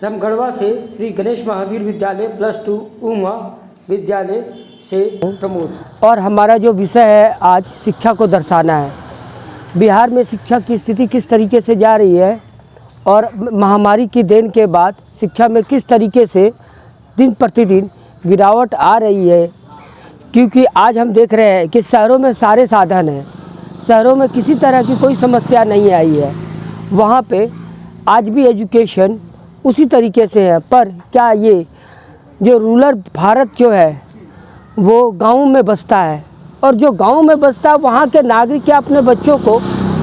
रामगढ़वा से श्री गणेश महावीर विद्यालय +2 उमा विद्यालय से प्रमोद। और हमारा जो विषय है आज शिक्षा को दर्शाना है। बिहार में शिक्षा की स्थिति किस तरीके से जा रही है और महामारी की देन के बाद शिक्षा में किस तरीके से दिन प्रतिदिन गिरावट आ रही है। क्योंकि आज हम देख रहे हैं कि शहरों में सारे साधन हैं, शहरों में किसी तरह की कोई समस्या नहीं आई है। वहाँ पे आज भी एजुकेशन उसी तरीके से है। पर क्या ये जो रूरल भारत जो है वो गाँव में बसता है, और जो गांव में बसता है वहाँ के नागरिक क्या अपने बच्चों को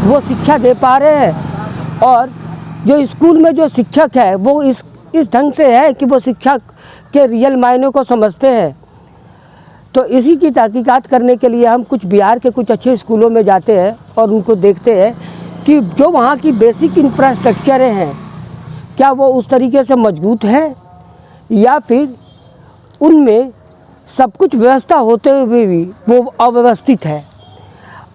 वो शिक्षा दे पा रहे हैं। और जो स्कूल में जो शिक्षक है वो इस ढंग से है कि वो शिक्षा के रियल मायनों को समझते हैं। तो इसी की तहकीकात करने के लिए हम कुछ बिहार के कुछ अच्छे स्कूलों में जाते हैं और उनको देखते हैं कि जो वहाँ की बेसिक इंफ्रास्ट्रक्चरें हैं क्या वो उस तरीके से मजबूत है या फिर उनमें सब कुछ व्यवस्था होते हुए भी वो अव्यवस्थित है।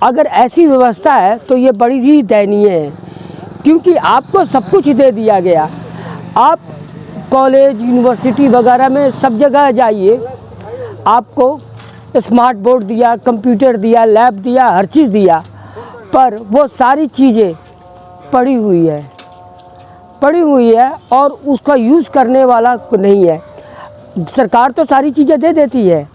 अगर ऐसी व्यवस्था है तो ये बड़ी ही दयनीय है, क्योंकि आपको सब कुछ दे दिया गया। आप कॉलेज यूनिवर्सिटी वगैरह में सब जगह जाइए, आपको स्मार्ट बोर्ड दिया, कंप्यूटर दिया, लैब दिया, हर चीज़ दिया, पर वो सारी चीज़ें पड़ी हुई है और उसका यूज़ करने वाला नहीं है। सरकार तो सारी चीज़ें दे देती है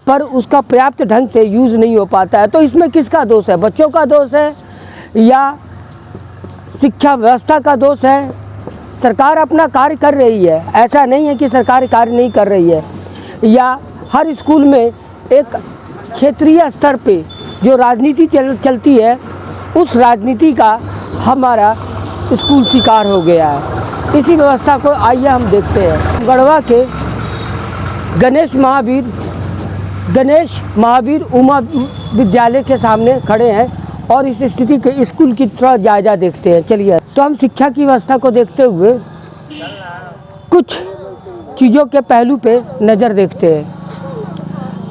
पर उसका पर्याप्त ढंग से यूज़ नहीं हो पाता है। तो इसमें किसका दोष है? बच्चों का दोष है या शिक्षा व्यवस्था का दोष है? सरकार अपना कार्य कर रही है, ऐसा नहीं है कि सरकार कार्य नहीं कर रही है। या हर स्कूल में एक क्षेत्रीय स्तर पे जो राजनीति चलती है उस राजनीति का हमारा स्कूल शिकार हो गया है। इसी व्यवस्था को आइए हम देखते हैं। गढ़वा के गणेश महावीर उमा विद्यालय के सामने खड़े हैं और इस स्थिति के स्कूल की थोड़ा जायजा देखते हैं। चलिए, तो हम शिक्षा की व्यवस्था को देखते हुए कुछ चीज़ों के पहलू पे नज़र देखते हैं।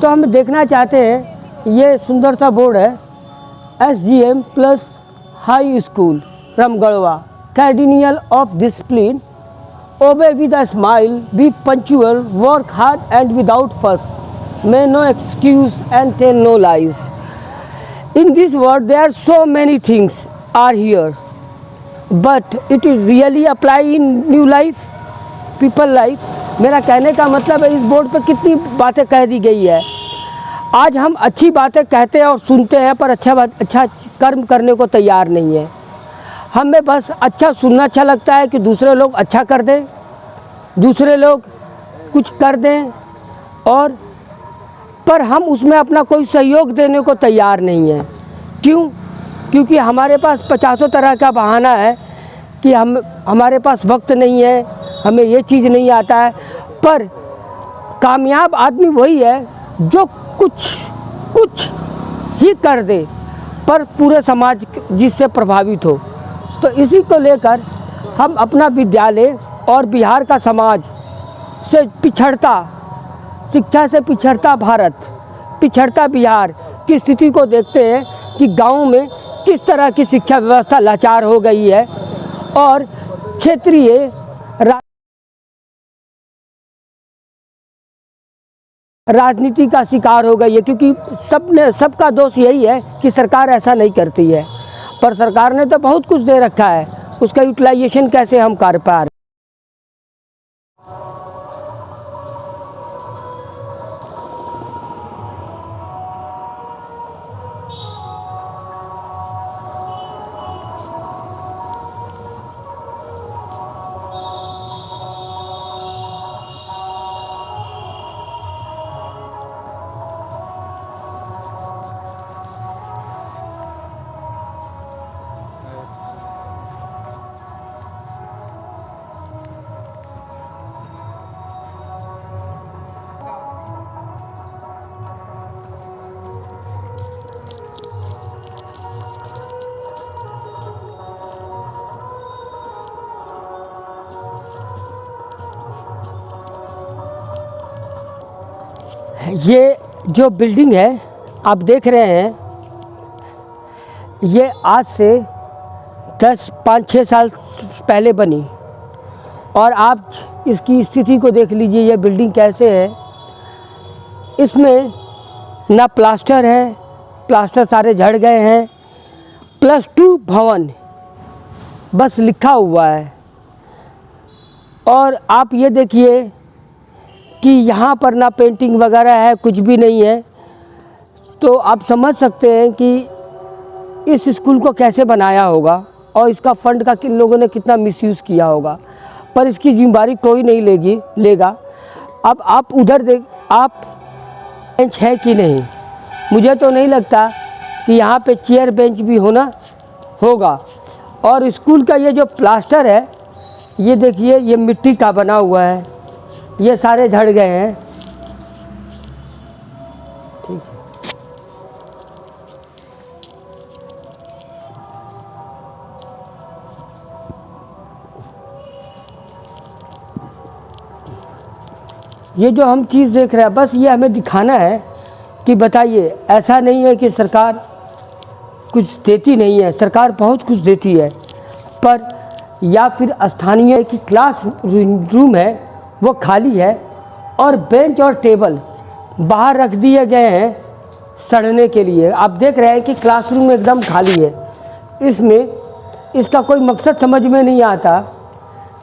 तो हम देखना चाहते हैं, ये सुंदर सा बोर्ड है SGM plus high school Ramgarhwa, cardinal of discipline, obey with a smile, be punctual, work hard and without fuss, may no excuse and tell no lies. In this world there are so many things are here, but it is really apply in new life, people life. मेरा कहने का मतलब है इस board पर कितनी बातें कह दी गई है। आज हम अच्छी बातें कहते हैं और सुनते हैं पर अच्छा कर्म करने को तैयार नहीं है। हमें बस अच्छा सुनना अच्छा लगता है कि दूसरे लोग अच्छा कर दें, दूसरे लोग कुछ कर दें, और पर हम उसमें अपना कोई सहयोग देने को तैयार नहीं है। क्यों? क्योंकि हमारे पास 50 तरह का बहाना है कि हमारे पास वक्त नहीं है, हमें ये चीज़ नहीं आता है। पर कामयाब आदमी वही है जो कुछ ही कर दे पर पूरे समाज जिससे प्रभावित हो। तो इसी को लेकर हम अपना विद्यालय और बिहार का समाज से शिक्षा से पिछड़ता भारत, पिछड़ता बिहार की स्थिति को देखते हैं कि गाँव में किस तरह की शिक्षा व्यवस्था लाचार हो गई है और क्षेत्रीय राजनीति का शिकार हो गई है। क्योंकि सबका दोष यही है कि सरकार ऐसा नहीं करती है, पर सरकार ने तो बहुत कुछ दे रखा है, उसका यूटिलाइजेशन कैसे हम कर पा रहे हैं। ये जो बिल्डिंग है आप देख रहे हैं, ये आज से 5-6 साल पहले बनी और आप इसकी स्थिति को देख लीजिए, ये बिल्डिंग कैसे है। इसमें ना प्लास्टर है, प्लास्टर सारे झड़ गए हैं। +2 भवन बस लिखा हुआ है। और आप ये देखिए कि यहाँ पर ना पेंटिंग वगैरह है, कुछ भी नहीं है। तो आप समझ सकते हैं कि इस स्कूल को कैसे बनाया होगा और इसका फंड का किन लोगों ने कितना मिसयूज़ किया होगा, पर इसकी जिम्मेदारी कोई नहीं लेगा। अब आप उधर देख, आप बेंच है कि नहीं, मुझे तो नहीं लगता कि यहाँ पे चेयर बेंच भी होगा। और स्कूल का ये जो प्लास्टर है, ये देखिए, ये मिट्टी का बना हुआ है, ये सारे झड़ गए हैं। ठीक, ये जो हम चीज़ देख रहे हैं, बस ये हमें दिखाना है कि बताइए, ऐसा नहीं है कि सरकार कुछ देती नहीं है, सरकार बहुत कुछ देती है, पर या फिर स्थानीय की क्लास रूम है वो खाली है और बेंच और टेबल बाहर रख दिए गए हैं सड़ने के लिए। आप देख रहे हैं कि क्लासरूम एकदम खाली है। इसमें इसका कोई मकसद समझ में नहीं आता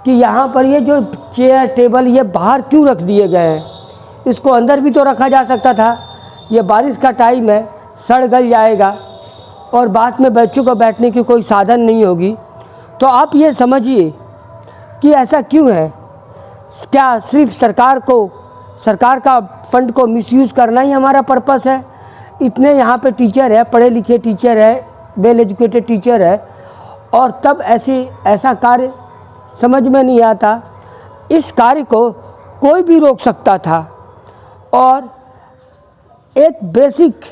कि यहाँ पर ये जो चेयर टेबल ये बाहर क्यों रख दिए गए हैं। इसको अंदर भी तो रखा जा सकता था। ये बारिश का टाइम है, सड़ गल जाएगा और बाद में बच्चों को बैठने की कोई साधन नहीं होगी। तो आप ये समझिए कि ऐसा क्यों है। क्या सिर्फ सरकार का फंड को मिसयूज़ करना ही हमारा पर्पस है? इतने यहाँ पे टीचर है, पढ़े लिखे टीचर है, वेल एजुकेटेड टीचर है, और तब ऐसा कार्य समझ में नहीं आता। इस कार्य को कोई भी रोक सकता था और एक बेसिक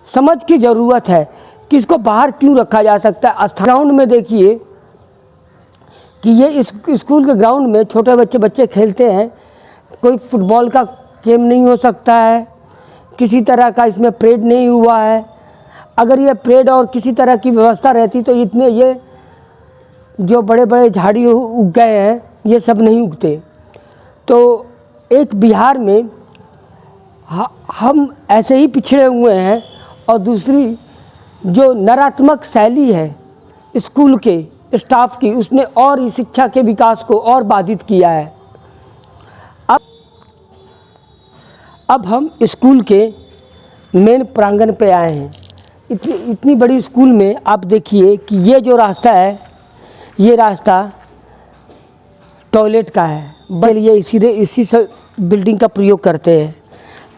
समझ की ज़रूरत है कि इसको बाहर क्यों रखा जा सकता है। ग्राउंड में देखिए कि ये इस स्कूल के ग्राउंड में छोटे बच्चे खेलते हैं। कोई फुटबॉल का गेम नहीं हो सकता है, किसी तरह का इसमें परेड नहीं हुआ है। अगर ये परेड और किसी तरह की व्यवस्था रहती तो इतने ये जो बड़े बड़े झाड़ी उग गए हैं ये सब नहीं उगते। तो एक बिहार में हम ऐसे ही पिछड़े हुए हैं, और दूसरी जो नकारात्मक शैली है स्कूल के स्टाफ की, उसने और इस शिक्षा के विकास को और बाधित किया है। अब हम स्कूल के मेन प्रांगण पे आए हैं। इतनी बड़ी स्कूल में आप देखिए कि ये जो रास्ता है, ये रास्ता टॉयलेट का है। बल ये इसी से बिल्डिंग का प्रयोग करते हैं।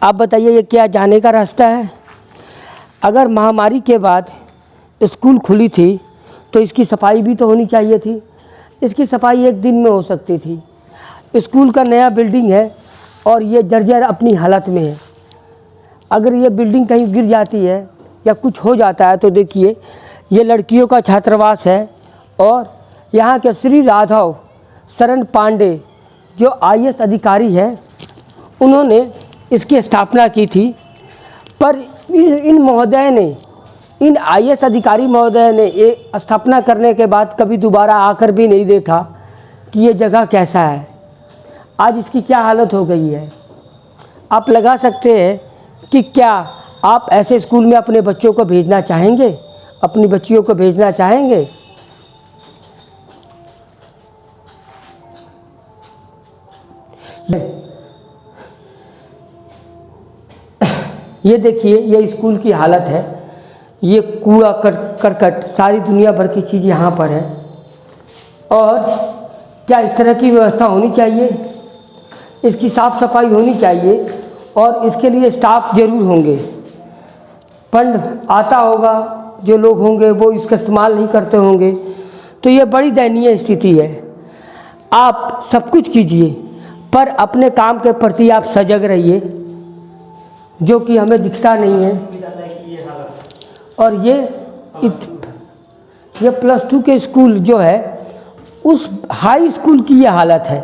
आप बताइए ये क्या जाने का रास्ता है? अगर महामारी के बाद स्कूल खुली थी तो इसकी सफाई भी तो होनी चाहिए थी। इसकी सफाई एक दिन में हो सकती थी। स्कूल का नया बिल्डिंग है और ये जर्जर अपनी हालत में है। अगर ये बिल्डिंग कहीं गिर जाती है या कुछ हो जाता है तो देखिए, ये लड़कियों का छात्रावास है और यहाँ के श्री राघव शरण पांडे जो IAS अधिकारी हैं, उन्होंने इसकी स्थापना की थी। पर इन महोदय ने, इन IAS अधिकारी महोदय ने ये स्थापना करने के बाद कभी दोबारा आकर भी नहीं देखा कि ये जगह कैसा है। आज इसकी क्या हालत हो गई है। आप लगा सकते हैं कि क्या आप ऐसे स्कूल में अपने बच्चों को भेजना चाहेंगे, अपनी बच्चियों को भेजना चाहेंगे? ये देखिए, ये स्कूल की हालत है। ये कूड़ा करकट सारी दुनिया भर की चीज़ यहाँ पर है। और क्या इस तरह की व्यवस्था होनी चाहिए? इसकी साफ़ सफाई होनी चाहिए और इसके लिए स्टाफ ज़रूर होंगे। फंड आता होगा, जो लोग होंगे वो इसका इस्तेमाल नहीं करते होंगे। तो ये बड़ी दयनीय स्थिति है। आप सब कुछ कीजिए पर अपने काम के प्रति आप सजग रहिए, जो कि हमें दिखता नहीं है। और ये +2 के स्कूल जो है, उस हाई स्कूल की ये हालत है।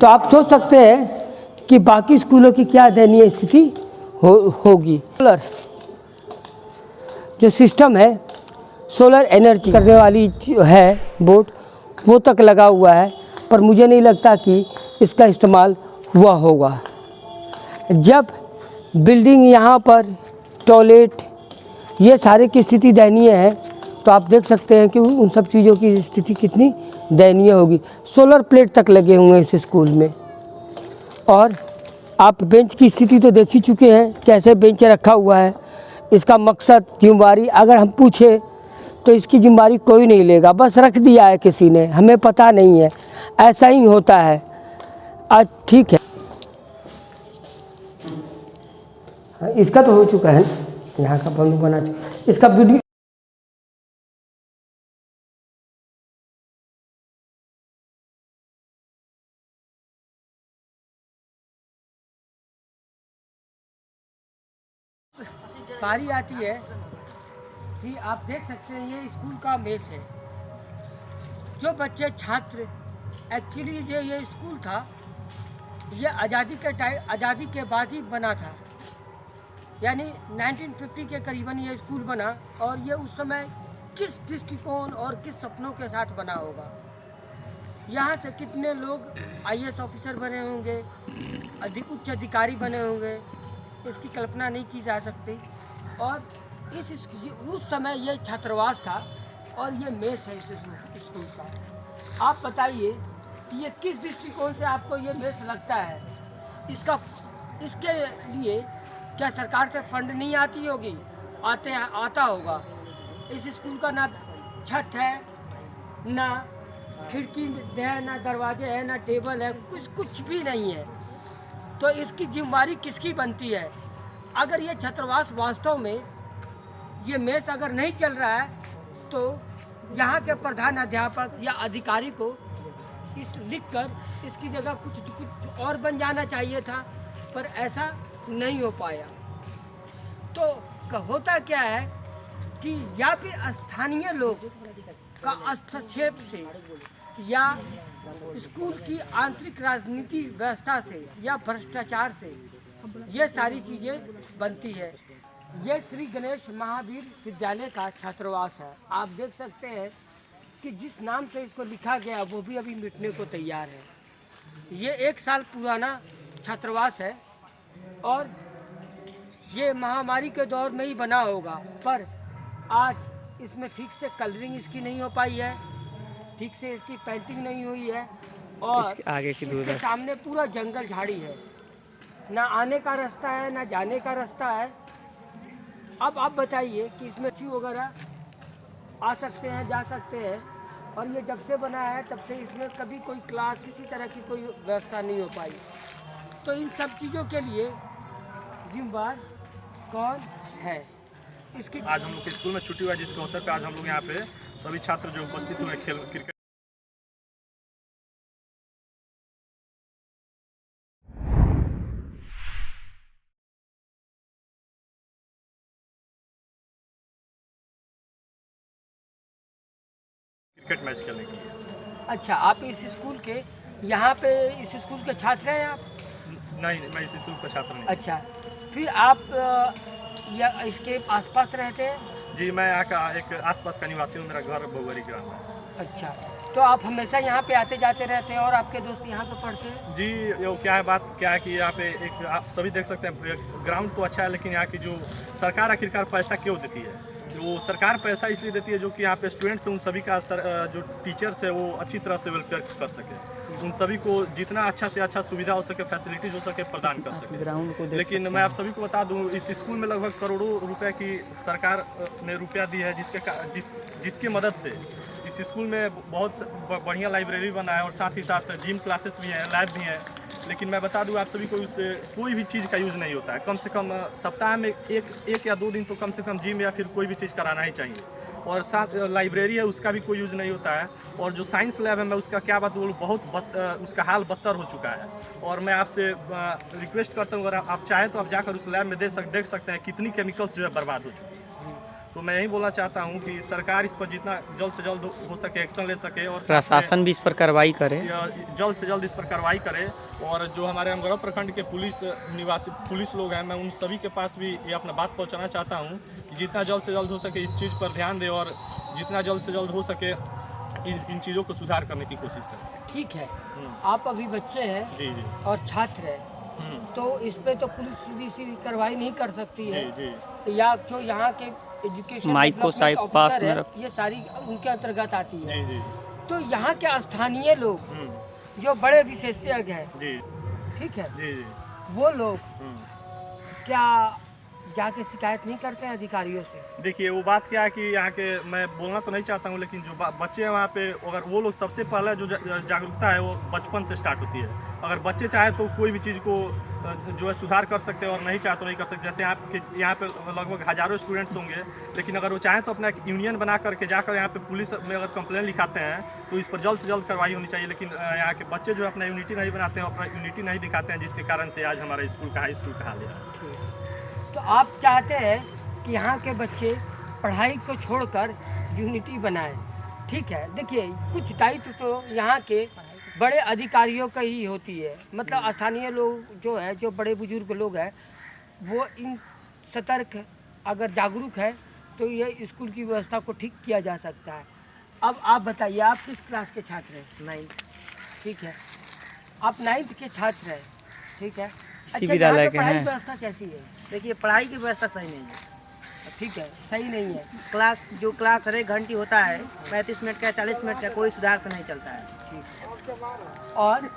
तो आप सोच सकते हैं कि बाकी स्कूलों की क्या दयनीय स्थिति होगी। सोलर जो सिस्टम है, सोलर एनर्जी करने वाली है बोर्ड, वो तक लगा हुआ है। पर मुझे नहीं लगता कि इसका इस्तेमाल हुआ होगा। जब बिल्डिंग यहाँ पर टॉयलेट ये सारे की स्थिति दयनीय है, तो आप देख सकते हैं कि उन सब चीज़ों की स्थिति कितनी दयनीय होगी। सोलर प्लेट तक लगे हुए हैं इस स्कूल में। और आप बेंच की स्थिति तो देख ही चुके हैं, कैसे बेंच रखा हुआ है। इसका मकसद, जिम्मेवारी अगर हम पूछे तो इसकी जिम्मेवारी कोई नहीं लेगा, बस रख दिया है किसी ने, हमें पता नहीं है, ऐसा ही होता है। आज ठीक है, इसका तो हो चुका है, यहाँ का बना चुका, इसका वीडियो बारी आती है कि आप देख सकते हैं ये स्कूल का मेस है। जो बच्चे छात्र एक्चुअली ये स्कूल था, ये आज़ादी के बाद ही बना था, यानी 1950 के करीबन ये स्कूल बना। और ये उस समय किस दृष्टिकोण और किस सपनों के साथ बना होगा। यहाँ से कितने लोग IAS ऑफिसर बने होंगे, उच्च अधिकारी बने होंगे, इसकी कल्पना नहीं की जा सकती। और उस समय ये छात्रावास था और ये मेस है इस स्कूल का। आप बताइए कि ये किस दृष्टिकोण से आपको ये मेस लगता है। इसके लिए क्या सरकार से फंड नहीं आती होगी? आता होगा। इस स्कूल का ना छत है, ना खिड़की है, ना दरवाजे हैं, ना टेबल है, कुछ भी नहीं है। तो इसकी जिम्मेवारी किसकी बनती है? अगर ये छात्रावास वास्तव में ये मेस अगर नहीं चल रहा है, तो यहाँ के प्रधान अध्यापक या अधिकारी को लिखकर इसकी जगह कुछ और बन जाना चाहिए था, पर ऐसा नहीं हो पाया। तो होता क्या है कि या फिर स्थानीय लोग का हस्तक्षेप से या स्कूल की आंतरिक राजनीति व्यवस्था से या भ्रष्टाचार से ये सारी चीज़ें बनती है। ये श्री गणेश महावीर विद्यालय का छात्रावास है। आप देख सकते हैं कि जिस नाम से इसको लिखा गया वो भी अभी मिटने को तैयार है। ये 1 साल पुराना छात्रावास है और ये महामारी के दौर में ही बना होगा, पर आज इसमें ठीक से कलरिंग इसकी नहीं हो पाई है, ठीक से इसकी पेंटिंग नहीं हुई है और आगे की दूर इसके सामने पूरा जंगल झाड़ी है। ना आने का रास्ता है, ना जाने का रास्ता है। अब आप बताइए कि इसमें बच्चे वगैरह आ सकते हैं, जा सकते हैं, और ये जब से बना है तब से इसमें कभी कोई क्लास, किसी तरह की कोई व्यवस्था नहीं हो पाई। तो इन सब चीज़ों के लिए जिम्मेदार कौन है? इसकी आज हम लोग के स्कूल में छुट्टी हुआ, जिसके अवसर पर आज हम लोग यहाँ पे सभी छात्र जो उपस्थित हुए क्रिकेट मैच खेलने के लिए। अच्छा, आप इस स्कूल के यहाँ पे इस स्कूल के छात्र हैं आप? नहीं, मैं इस स्कूल का छात्र नहीं। अच्छा, फिर आप या इसके आसपास रहते हैं? जी, मैं यहाँ का एक आसपास का निवासी हूँ, मेरा घर बउवरी ग्राम है। अच्छा, तो आप हमेशा यहाँ पे आते जाते रहते हैं और आपके दोस्त यहाँ पे पढ़ते हैं? जी, ये क्या है, बात क्या है कि यहाँ पे एक आप सभी देख सकते हैं, ग्राउंड तो अच्छा है, लेकिन यहाँ की जो सरकार आखिरकार पैसा क्यों देती है? वो सरकार पैसा इसलिए देती है जो कि यहाँ पे स्टूडेंट्स हैं, उन सभी का जो टीचर्स है वो अच्छी तरह से वेलफेयर कर सके, उन सभी को जितना अच्छा से अच्छा सुविधा हो सके, फैसिलिटीज हो सके, प्रदान कर सके ग्राउंड को। लेकिन मैं आप सभी को बता दूं, इस स्कूल में लगभग करोड़ों रुपए की सरकार ने रुपया दी है, जिसकी मदद से इस स्कूल में बहुत बढ़िया लाइब्रेरी बना है और साथ ही साथ जिम क्लासेस भी हैं, लैब भी हैं। लेकिन मैं बता दूं आप सभी को, उससे कोई भी चीज़ का यूज़ नहीं होता है। कम से कम सप्ताह में एक या 2 दिन तो कम से कम जिम या फिर कोई भी चीज़ कराना ही चाहिए। और साथ लाइब्रेरी है, उसका भी कोई यूज़ नहीं होता है। और जो साइंस लैब है, मैं उसका क्या बात बोलूँ, उसका हाल बदतर हो चुका है। और मैं आपसे रिक्वेस्ट करता हूँ, अगर आप चाहें तो आप जाकर उस लैब में देख सकते हैं कितनी केमिकल्स जो है बर्बाद हो चुकी है। तो मैं यही बोलना चाहता हूँ कि सरकार इस पर जितना जल्द से जल्द हो सके एक्शन ले सके और प्रशासन भी इस पर कार्रवाई करे, जल्द से जल्द इस पर कार्रवाई करे। और जो हमारे अमगढ़ प्रखंड के पुलिस लोग हैं, मैं उन सभी के पास भी ये अपना बात पहुँचाना चाहता हूँ कि जितना जल्द से जल्द हो सके इस चीज़ पर ध्यान दें और जितना जल्द से जल्द हो सके इन चीज़ों को सुधार करने की कोशिश करें। ठीक है, आप अभी बच्चे हैं जी जी। और छात्र हैं, तो इस पे तो पुलिस सीधी कार्रवाई नहीं कर सकती है। जी जी या जो यहाँ के एजुकेशन माइक को साइड पास में रख। ये सारी उनके अंतर्गत आती है। जी जी। तो यहाँ के स्थानीय लोग जो बड़े विशेषज्ञ हैं, जी ठीक है, जी जी। वो लोग क्या जाके शिकायत नहीं करते हैं अधिकारियों से? देखिए वो बात क्या है कि यहाँ के, मैं बोलना तो नहीं चाहता हूँ, लेकिन जो बच्चे हैं वहाँ पे, अगर वो लोग सबसे पहले जो जागरूकता है वो बचपन से स्टार्ट होती है। अगर बच्चे चाहे तो कोई भी चीज़ को जो है सुधार कर सकते हैं, और नहीं चाहे तो नहीं कर सकते। जैसे यहाँ पे लगभग हज़ारों स्टूडेंट्स होंगे, लेकिन अगर वो चाहें तो अपना एक यूनियन बना करके जाकर यहाँ पे पुलिस में अगर कंप्लेन लिखाते हैं तो इस पर जल्द से जल्द कार्रवाई होनी चाहिए। लेकिन यहाँ के बच्चे जो है अपना यूनिटी नहीं बनाते हैं, अपना यूनिटी नहीं दिखाते हैं, जिसके कारण से आज हमारा स्कूल का हाई स्कूल का हाल है। तो आप चाहते हैं कि यहाँ के बच्चे पढ़ाई को छोड़कर यूनिटी बनाएं, ठीक है। देखिए, कुछ दायित्व तो यहाँ के बड़े अधिकारियों का ही होती है। मतलब स्थानीय लोग जो है, जो बड़े बुजुर्ग लोग हैं, वो इन सतर्क अगर जागरूक है तो ये स्कूल की व्यवस्था को ठीक किया जा सकता है। अब आप बताइए, आप किस क्लास के छात्र हैं? 9th, ठीक है। आप 9th के छात्र हैं, ठीक है। इसी विद्यालय के पढ़ाई हैं। व्यवस्था कैसी है? देखिए, पढ़ाई की व्यवस्था सही नहीं है। ठीक है, सही नहीं है। क्लास हर एक घंटी होता है, 35 मिनट का 40 मिनट का, कोई सुधार से नहीं चलता है। और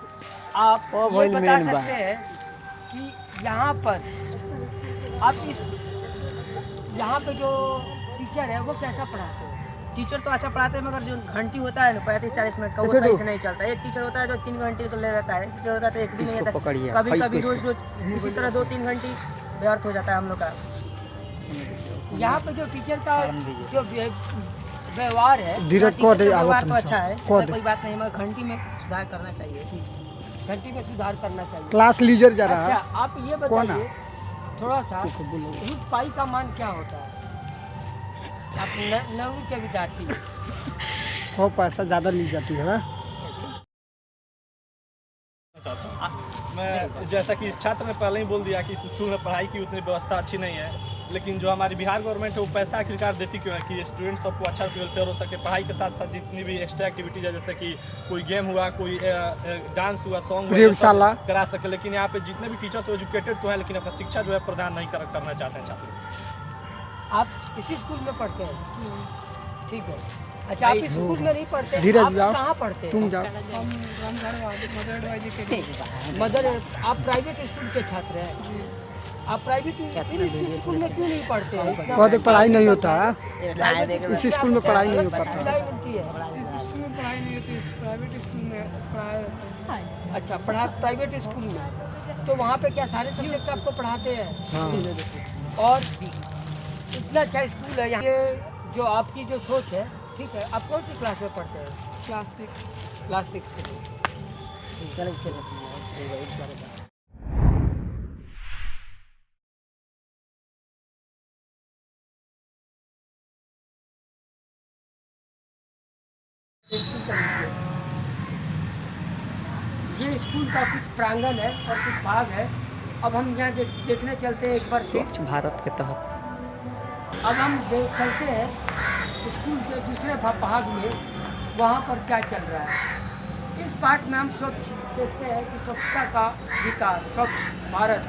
आप ये बता सकते हैं कि यहाँ पर आप यहाँ पे जो टीचर है वो कैसा पढ़ाते हैं? टीचर तो अच्छा पढ़ाते हैं, मगर जो घंटी होता है ना 35-40 मिनट का, वो सही से नहीं चलता है। एक टीचर होता है जो 3 घंटे तो ले रहता है, टीचर होता है तो एक भी नहीं इसको रहता। पकड़िए, कभी कभी इसको- रोज इसी तरह 2-3 घंटी व्यर्थ हो जाता है हम लोग का। यहाँ पे जो टीचर का जो व्यवहार है, टीचर का व्यवहार तो अच्छा है, ऐसा कोई बात नहीं, मगर घंटी में सुधार करना चाहिए। घंटी में सुधार करना चाहिए। क्लास लीजर जा रहा अच्छा, है। आप ये बताइए थोड़ा सा, रूट पाई का मान क्या होता है? आप 9वीं के विद्यार्थी, वो पैसा ज़्यादा ली जाती है। मैं जैसा कि इस छात्र ने पहले ही बोल दिया कि इस स्कूल में पढ़ाई की उतनी व्यवस्था अच्छी नहीं है, लेकिन जो हमारी बिहार गवर्नमेंट है वो पैसा आखिरकार देती क्यों है कि स्टूडेंट सबको अच्छा वेलफेयर हो सके। पढ़ाई के साथ साथ जितनी भी एक्स्ट्रा एक्टिविटीज है, जैसे कि कोई गेम हुआ, कोई डांस हुआ, सॉन्ग प्रयोगशाला करा सके। लेकिन यहाँ पे जितने भी टीचर्स एजुकेटेड तो हैं, लेकिन अपना शिक्षा जो है प्रदान नहीं करना चाहते हैं छात्रों। आप इसी स्कूल में पढ़ते हैं? ठीक है। अच्छा, आप इस स्कूल में नहीं पढ़ते, धीरज आप जाओ, कहाँ पढ़ते हैं? तुम जाओ। मदर, आप प्राइवेट स्कूल के छात्र हैं? आप प्राइवेट इस स्कूल में क्यों नहीं पढ़ते हैं? बहुत पढ़ाई नहीं होता है, प्राइवेट इस स्कूल में पढ़ाई नहीं हो पाता। सुविधाएं मिलती है। अच्छा, प्राइवेट स्कूल में तो वहाँ पे क्या सारे सब्जेक्ट आपको पढ़ाते हैं? और इतना अच्छा स्कूल है यहाँ। ये जो आपकी जो सोच है, ठीक है। आप कौन सी क्लास में पढ़ते हैं? क्लास 6 ये स्कूल का कुछ प्रांगण है और कुछ भाग है। अब हम यहाँ देखने चलते हैं एक बार फिर। स्वच्छ भारत के तहत अब हम चलते हैं स्कूल के दूसरे भाग में, वहाँ पर क्या चल रहा है। इस पार्ट में हम स्वच्छ देखते हैं कि स्वच्छता का विकास, स्वच्छ भारत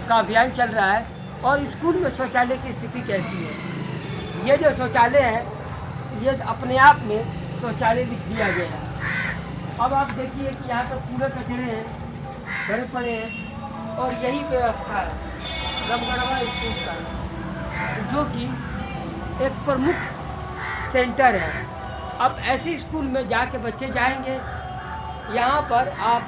का अभियान चल रहा है, और स्कूल में शौचालय की स्थिति कैसी है। ये जो शौचालय है, ये अपने आप में शौचालय लिख दिया गया है। अब आप देखिए कि यहाँ पर कूड़े कचरे हैं, भरे पड़े हैं, और यही व्यवस्था है रमगढ़वा स्कूल का, जो कि एक प्रमुख सेंटर है। अब ऐसे स्कूल में जाके बच्चे जाएंगे, यहाँ पर आप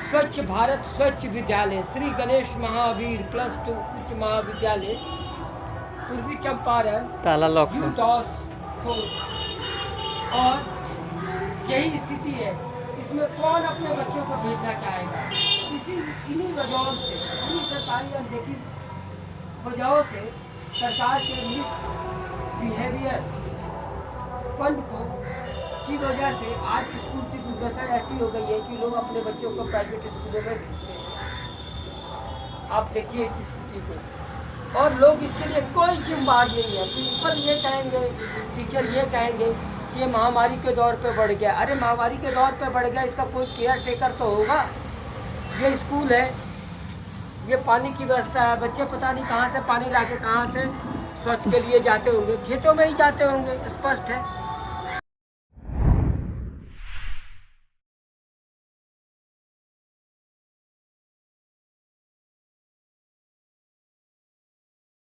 स्वच्छ भारत स्वच्छ विद्यालय श्री गणेश महावीर +2 उच्च महाविद्यालय पूर्वी चंपारण ताला लॉक है। और यही स्थिति है। इसमें कौन अपने बच्चों को भेजना चाहेगा? इन्हीं वजहों से, इन्हीं सरकारी अनदेखी वजहों से सरकार के बिहेवियर फंड की वजह से आज स्कूल की दुर्दशा ऐसी हो गई है कि लोग अपने बच्चों को प्राइवेट स्कूलों में भेजते हैं। आप देखिए इस स्थिति को, और लोग इसके लिए कोई जिम्मेदार नहीं है। प्रिंसिपल ये कहेंगे, टीचर ये कहेंगे कि ये महामारी के दौर पे बढ़ गया। अरे महामारी के दौर पे बढ़ गया, इसका कोई केयर टेकर तो होगा। ये स्कूल है, ये पानी की व्यवस्था है, बच्चे पता नहीं कहाँ से पानी लाके कहाँ से शौच के लिए जाते होंगे, खेतों में ही जाते होंगे, स्पष्ट है।